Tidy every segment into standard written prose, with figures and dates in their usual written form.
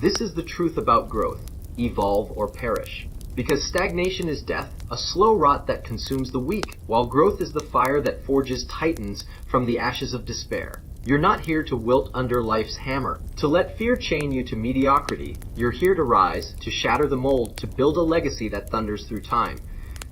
This is the truth about growth. Evolve or perish. Because stagnation is death, a slow rot that consumes the weak, while growth is the fire that forges titans from the ashes of despair. You're not here to wilt under life's hammer, to let fear chain you to mediocrity. You're here to rise, to shatter the mold, to build a legacy that thunders through time.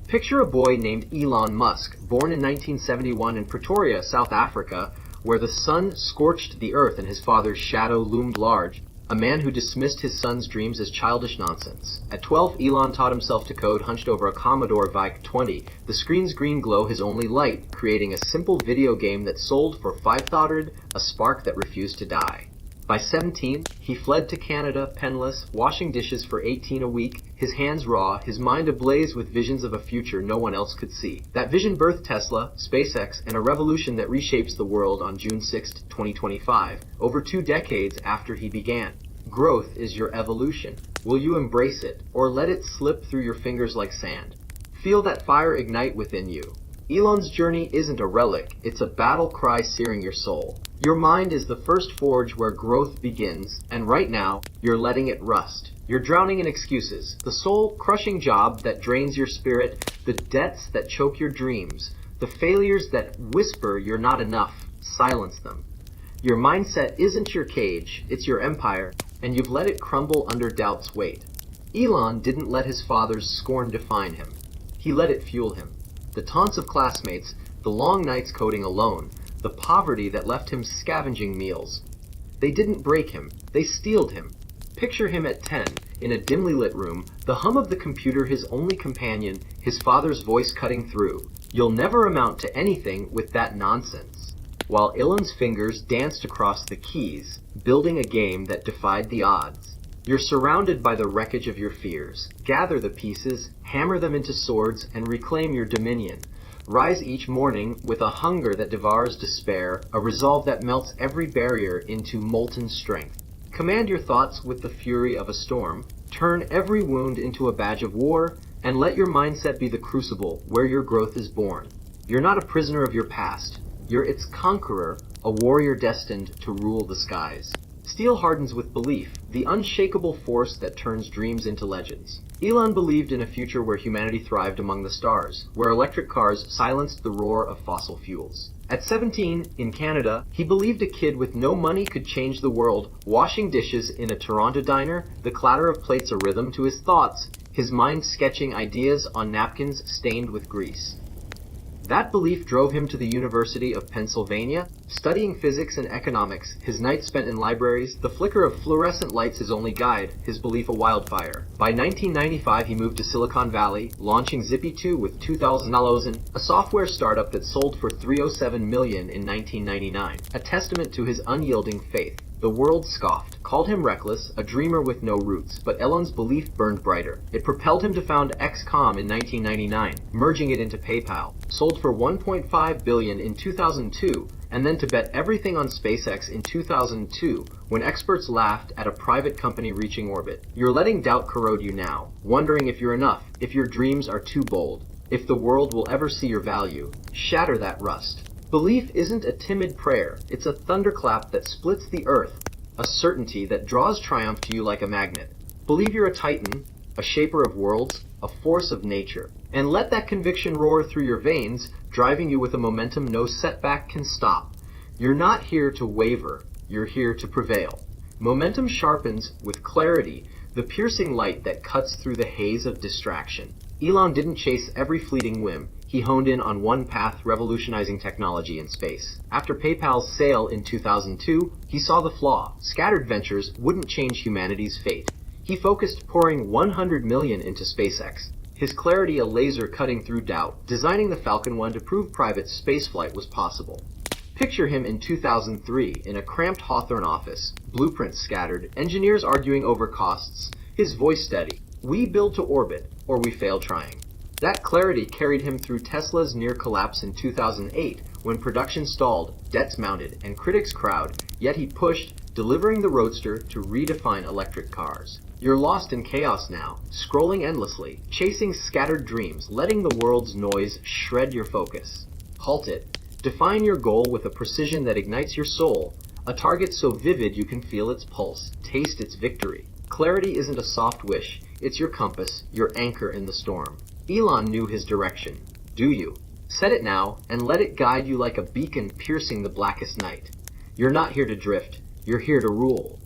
Picture a boy named Elon Musk, born in 1971 in Pretoria, South Africa, where the sun scorched the earth and his father's shadow loomed large. A man who dismissed his son's dreams as childish nonsense. At 12, Elon taught himself to code hunched over a Commodore VIC-20, the screen's green glow his only light, creating a simple video game that sold for $5,000, a spark that refused to die. By 17, he fled to Canada, penniless, washing dishes for $18 a week, his hands raw, his mind ablaze with visions of a future no one else could see. That vision birthed Tesla, SpaceX, and a revolution that reshapes the world on June 6, 2025, over 2 decades after he began. Growth is your evolution. Will you embrace it, or let it slip through your fingers like sand? Feel that fire ignite within you. Elon's journey isn't a relic, it's a battle cry searing your soul. Your mind is the first forge where growth begins, and right now, you're letting it rust. You're drowning in excuses, the soul-crushing job that drains your spirit, the debts that choke your dreams, the failures that whisper you're not enough. Silence them. Your mindset isn't your cage, it's your empire, and you've let it crumble under doubt's weight. Elon didn't let his father's scorn define him. He let it fuel him. The taunts of classmates, the long nights coding alone, the poverty that left him scavenging meals. They didn't break him, they steeled him. Picture him at 10, in a dimly lit room, the hum of the computer his only companion, his father's voice cutting through. You'll never amount to anything with that nonsense. While Elon's fingers danced across the keys, building a game that defied the odds. You're surrounded by the wreckage of your fears. Gather the pieces, hammer them into swords, and reclaim your dominion. Rise each morning with a hunger that devours despair, a resolve that melts every barrier into molten strength. Command your thoughts with the fury of a storm. Turn every wound into a badge of war, and let your mindset be the crucible where your growth is born. You're not a prisoner of your past. You're its conqueror, a warrior destined to rule the skies. Steel hardens with belief, the unshakable force that turns dreams into legends. Elon believed in a future where humanity thrived among the stars, where electric cars silenced the roar of fossil fuels. At 17, in Canada, he believed a kid with no money could change the world, washing dishes in a Toronto diner, the clatter of plates a rhythm to his thoughts, his mind sketching ideas on napkins stained with grease. That belief drove him to the University of Pennsylvania, studying physics and economics, his nights spent in libraries, the flicker of fluorescent lights his only guide, his belief a wildfire. By 1995, he moved to Silicon Valley, launching Zippy2 with $2,000 in a software startup that sold for $307 million in 1999, a testament to his unyielding faith. The world scoffed, called him reckless, a dreamer with no roots, but Elon's belief burned brighter. It propelled him to found XCOM in 1999, merging it into PayPal, sold for $1.5 billion in 2002, and then to bet everything on SpaceX in 2002, when experts laughed at a private company reaching orbit. You're letting doubt corrode you now, wondering if you're enough, if your dreams are too bold, if the world will ever see your value. Shatter that rust. Belief isn't a timid prayer, it's a thunderclap that splits the earth, a certainty that draws triumph to you like a magnet. Believe you're a titan, a shaper of worlds, a force of nature, and let that conviction roar through your veins, driving you with a momentum no setback can stop. You're not here to waver, you're here to prevail. Momentum sharpens with clarity, the piercing light that cuts through the haze of distraction. Elon didn't chase every fleeting whim. He honed in on one path, revolutionizing technology in space. After PayPal's sale in 2002, he saw the flaw. Scattered ventures wouldn't change humanity's fate. He focused pouring $100 million into SpaceX, his clarity a laser cutting through doubt, designing the Falcon 1 to prove private spaceflight was possible. Picture him in 2003 in a cramped Hawthorne office, blueprints scattered, engineers arguing over costs, his voice steady. We build to orbit, or we fail trying. That clarity carried him through Tesla's near collapse in 2008, when production stalled, debts mounted, and critics crowd, yet he pushed, delivering the Roadster to redefine electric cars. You're lost in chaos now, scrolling endlessly, chasing scattered dreams, letting the world's noise shred your focus. Halt it. Define your goal with a precision that ignites your soul, a target so vivid you can feel its pulse, taste its victory. Clarity isn't a soft wish, it's your compass, your anchor in the storm. Elon knew his direction. Do you? Set it now, and let it guide you like a beacon piercing the blackest night. You're not here to drift, you're here to rule.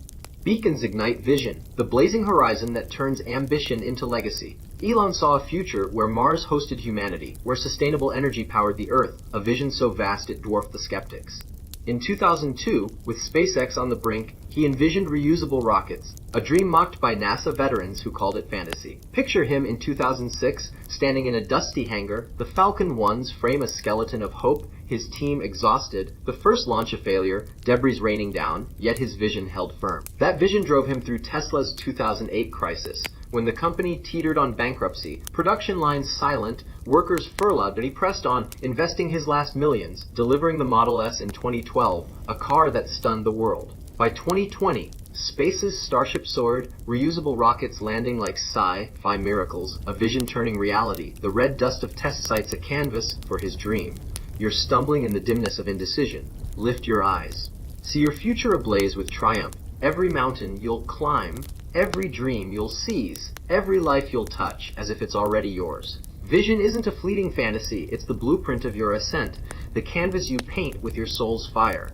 Beacons ignite vision, the blazing horizon that turns ambition into legacy. Elon saw a future where Mars hosted humanity, where sustainable energy powered the Earth, a vision so vast it dwarfed the skeptics. In 2002, with SpaceX on the brink, he envisioned reusable rockets, a dream mocked by NASA veterans who called it fantasy. Picture him in 2006, standing in a dusty hangar, the Falcon 1s frame a skeleton of hope, his team exhausted, the first launch a failure, debris raining down, yet his vision held firm. That vision drove him through Tesla's 2008 crisis, when the company teetered on bankruptcy, production lines silent, workers furloughed, and he pressed on, investing his last millions, delivering the Model S in 2012, a car that stunned the world. By 2020, space's Starship soared, reusable rockets landing like sci-fi miracles, a vision turning reality, the red dust of test sites a canvas for his dream. You're stumbling in the dimness of indecision. Lift your eyes. See your future ablaze with triumph. Every mountain you'll climb, every dream you'll seize, every life you'll touch, as if it's already yours. Vision isn't a fleeting fantasy, it's the blueprint of your ascent, the canvas you paint with your soul's fire.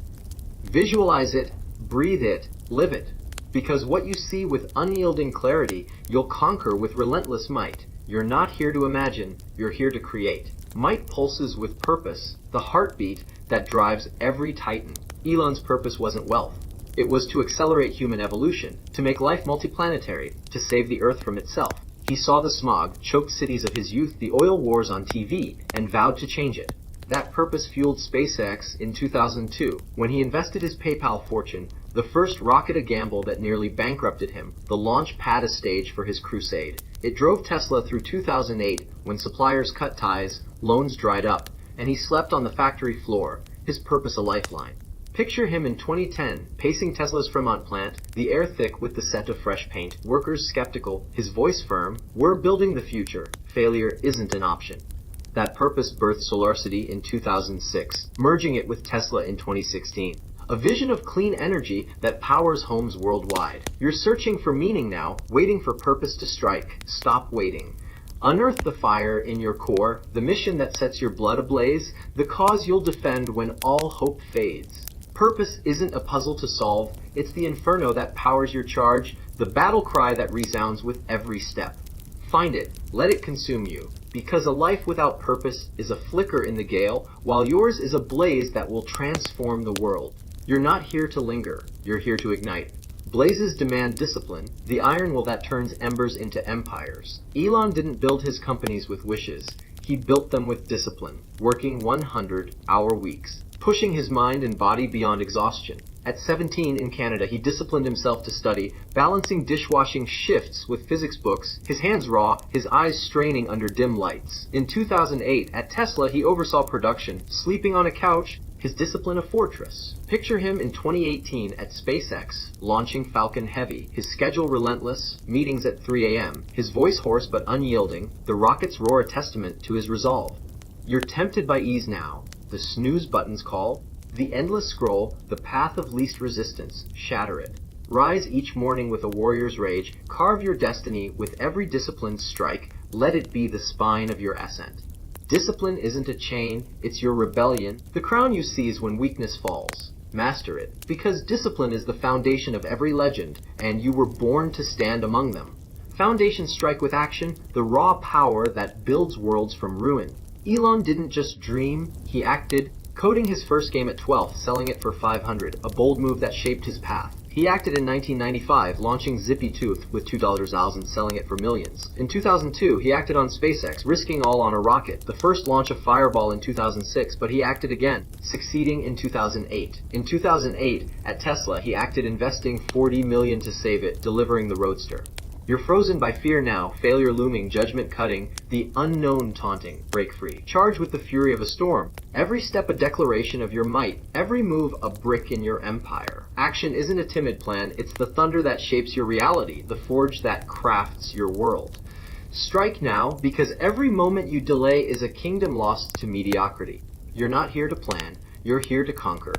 Visualize it, breathe it, live it. Because what you see with unyielding clarity, you'll conquer with relentless might. You're not here to imagine, you're here to create. Might pulses with purpose, the heartbeat that drives every titan. Elon's purpose wasn't wealth. It was to accelerate human evolution, to make life multiplanetary, to save the Earth from itself. He saw the smog, choked cities of his youth, the oil wars on TV, and vowed to change it. That purpose fueled SpaceX in 2002, when he invested his PayPal fortune, the first rocket a gamble that nearly bankrupted him, the launch pad a stage for his crusade. It drove Tesla through 2008, when suppliers cut ties, loans dried up, and he slept on the factory floor, his purpose a lifeline. Picture him in 2010, pacing Tesla's Fremont plant, the air thick with the scent of fresh paint, workers skeptical, his voice firm, "We're building the future. Failure isn't an option." That purpose birthed SolarCity in 2006, merging it with Tesla in 2016. A vision of clean energy that powers homes worldwide. You're searching for meaning now, waiting for purpose to strike. Stop waiting. Unearth the fire in your core, the mission that sets your blood ablaze, the cause you'll defend when all hope fades. Purpose isn't a puzzle to solve, it's the inferno that powers your charge, the battle cry that resounds with every step. Find it, let it consume you, because a life without purpose is a flicker in the gale, while yours is a blaze that will transform the world. You're not here to linger, you're here to ignite. Blazes demand discipline, the iron will that turns embers into empires. Elon didn't build his companies with wishes, he built them with discipline, working 100-hour weeks, pushing his mind and body beyond exhaustion. At 17 in Canada, he disciplined himself to study, balancing dishwashing shifts with physics books, his hands raw, his eyes straining under dim lights. In 2008, at Tesla, he oversaw production, sleeping on a couch, his discipline a fortress. Picture him in 2018 at SpaceX, launching Falcon Heavy, his schedule relentless, meetings at 3 a.m., his voice hoarse but unyielding, the rocket's roar a testament to his resolve. You're tempted by ease now, the snooze buttons call, the endless scroll, the path of least resistance, shatter it. Rise each morning with a warrior's rage, carve your destiny with every disciplined strike, let it be the spine of your ascent. Discipline isn't a chain, it's your rebellion, the crown you seize when weakness falls. Master it, because discipline is the foundation of every legend, and you were born to stand among them. Foundations strike with action, the raw power that builds worlds from ruin. Elon didn't just dream, he acted, coding his first game at 12, selling it for $500, a bold move that shaped his path. He acted in 1995, launching Zippy Tooth with $2 and selling it for millions. In 2002, he acted on SpaceX, risking all on a rocket, the first launch of Fireball in 2006, but he acted again, succeeding in 2008. In 2008, at Tesla, he acted investing $40 million to save it, delivering the Roadster. You're frozen by fear now, failure looming, judgment cutting, the unknown taunting. Break free. Charge with the fury of a storm. Every step a declaration of your might, every move a brick in your empire. Action isn't a timid plan, it's the thunder that shapes your reality, the forge that crafts your world. Strike now, because every moment you delay is a kingdom lost to mediocrity. You're not here to plan, you're here to conquer.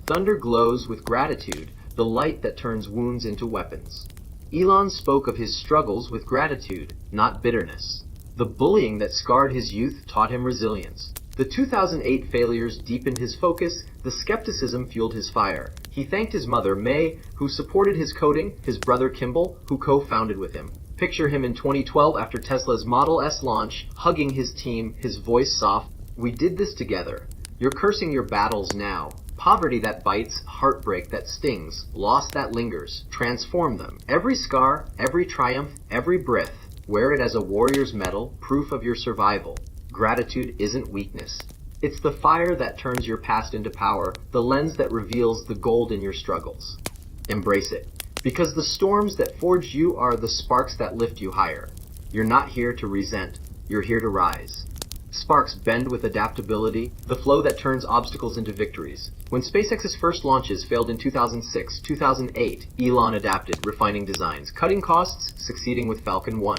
Thunder glows with gratitude, the light that turns wounds into weapons. Elon spoke of his struggles with gratitude, not bitterness. The bullying that scarred his youth taught him resilience. The 2008 failures deepened his focus, the skepticism fueled his fire. He thanked his mother, May, who supported his coding, his brother Kimball, who co-founded with him. Picture him in 2012 after Tesla's Model S launch, hugging his team, his voice soft. "We did this together. You're cursing your battles now. Poverty that bites, heartbreak that stings, loss that lingers. Transform them. Every scar, every triumph, every breath. Wear it as a warrior's medal, proof of your survival. Gratitude isn't weakness. It's the fire that turns your past into power, the lens that reveals the gold in your struggles. Embrace it. Because the storms that forge you are the sparks that lift you higher. You're not here to resent. You're here to rise." Sparks bend with adaptability, the flow that turns obstacles into victories. When SpaceX's first launches failed in 2006, 2008, Elon adapted, refining designs, cutting costs, succeeding with Falcon 1.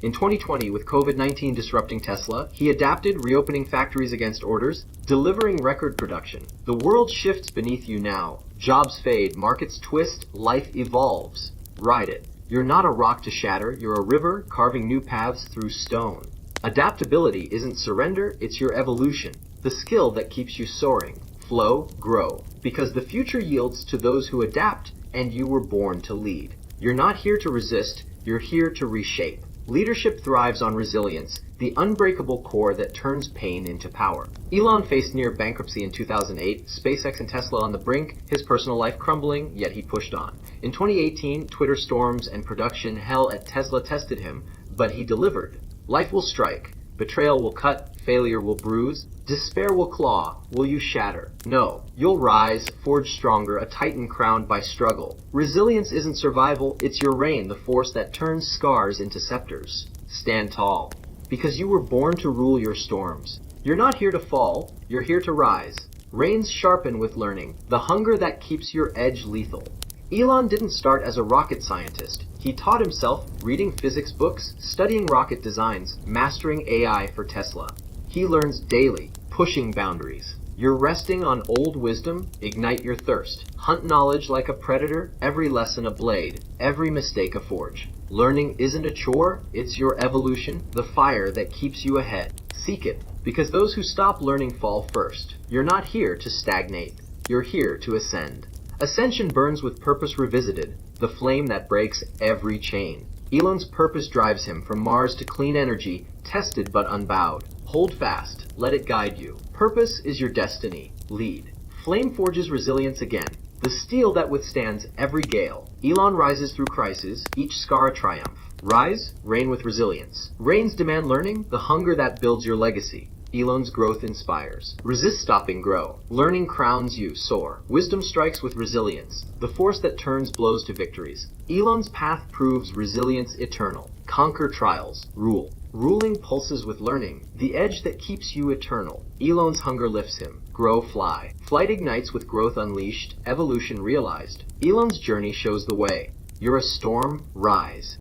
In 2020, with COVID-19 disrupting Tesla, he adapted, reopening factories against orders, delivering record production. The world shifts beneath you now. Jobs fade, markets twist, life evolves. Ride it. You're not a rock to shatter, you're a river carving new paths through stone. Adaptability isn't surrender, it's your evolution, the skill that keeps you soaring. Flow, grow, because the future yields to those who adapt, and you were born to lead. You're not here to resist, you're here to reshape. Leadership thrives on resilience, the unbreakable core that turns pain into power. Elon faced near bankruptcy in 2008, SpaceX and Tesla on the brink, his personal life crumbling, yet he pushed on. In 2018, Twitter storms and production hell at Tesla tested him, but he delivered. Life will strike, betrayal will cut, failure will bruise, despair will claw. Will you shatter? No. You'll rise, forge stronger, a titan crowned by struggle. Resilience isn't survival, it's your reign, the force that turns scars into scepters. Stand tall, because you were born to rule your storms. You're not here to fall, you're here to rise. Reins sharpen with learning, the hunger that keeps your edge lethal. Elon didn't start as a rocket scientist. He taught himself, reading physics books, studying rocket designs, mastering AI for Tesla. He learns daily, pushing boundaries. You're resting on old wisdom, ignite your thirst. Hunt knowledge like a predator, every lesson a blade, every mistake a forge. Learning isn't a chore, it's your evolution, the fire that keeps you ahead. Seek it, because those who stop learning fall first. You're not here to stagnate, you're here to ascend. Ascension burns with purpose revisited, the flame that breaks every chain. Elon's purpose drives him from Mars to clean energy, tested but unbowed. Hold fast, let it guide you. Purpose is your destiny. Lead. Flame forges resilience again, the steel that withstands every gale. Elon rises through crisis, each scar a triumph. Rise, reign with resilience. Reigns demand learning, the hunger that builds your legacy. Elon's growth inspires. Resist stopping, grow. Learning crowns you, soar. Wisdom strikes with resilience, the force that turns blows to victories. Elon's path proves resilience eternal. Conquer trials, rule. Ruling pulses with learning, the edge that keeps you eternal. Elon's hunger lifts him. Grow, fly. Flight ignites with growth unleashed, evolution realized. Elon's journey shows the way. You're a storm, rise.